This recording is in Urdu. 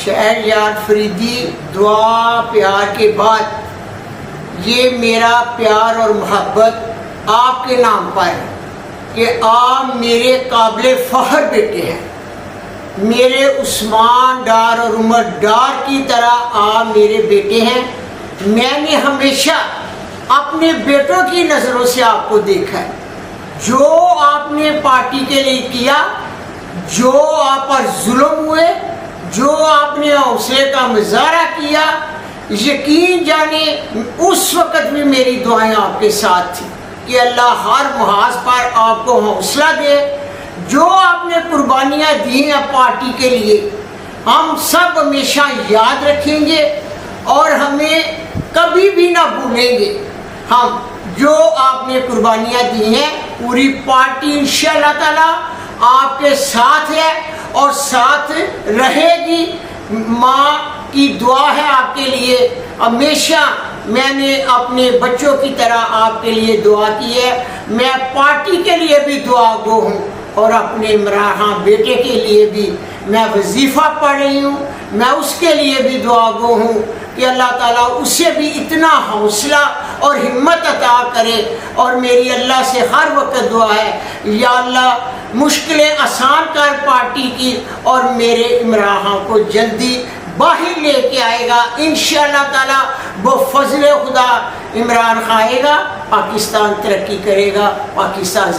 شہریار فریدی دعا پیار کے بعد یہ میرا پیار اور محبت آپ کے نام پر ہے کہ آپ میرے قابل فخر بیٹے ہیں. میرے عثمان ڈار اور عمر ڈار کی طرح آپ میرے بیٹے ہیں. میں نے ہمیشہ اپنے بیٹوں کی نظروں سے آپ کو دیکھا ہے. جو آپ نے پارٹی کے لیے کیا، جو آپ پر ظلم ہوئے، جو آپ نے حوصلے کا مظاہرہ کیا، یقین جانے اس وقت بھی میری دعائیں آپ کے ساتھ تھیں کہ اللہ ہر محاذ پر آپ کو حوصلہ دے. جو آپ نے قربانیاں دی ہیں پارٹی کے لیے، ہم سب ہمیشہ یاد رکھیں گے اور ہمیں کبھی بھی نہ بھولیں گے. ہم جو آپ نے قربانیاں دی ہیں، پوری پارٹی انشاءاللہ تعالی آپ کے ساتھ ہے اور ساتھ رہے گی. ماں کی دعا ہے آپ کے لیے. ہمیشہ میں نے اپنے بچوں کی طرح آپ کے لیے دعا کی ہے. میں پارٹی کے لیے بھی دعا گو ہوں اور اپنے عمران بیٹے کے لیے بھی میں وظیفہ پڑھ رہی ہوں. میں اس کے لیے بھی دعا گو ہوں کہ اللہ تعالیٰ اسے بھی اتنا حوصلہ اور ہمت عطا کرے. اور میری اللہ سے ہر وقت دعا ہے، یا اللہ مشکلیں آسان کر پارٹی کی اور میرے عمران کو جلدی باہر لے کے آئے گا. انشاءاللہ تعالیٰ وہ فضل خدا عمران خان آئے گا، پاکستان ترقی کرے گا، پاکستان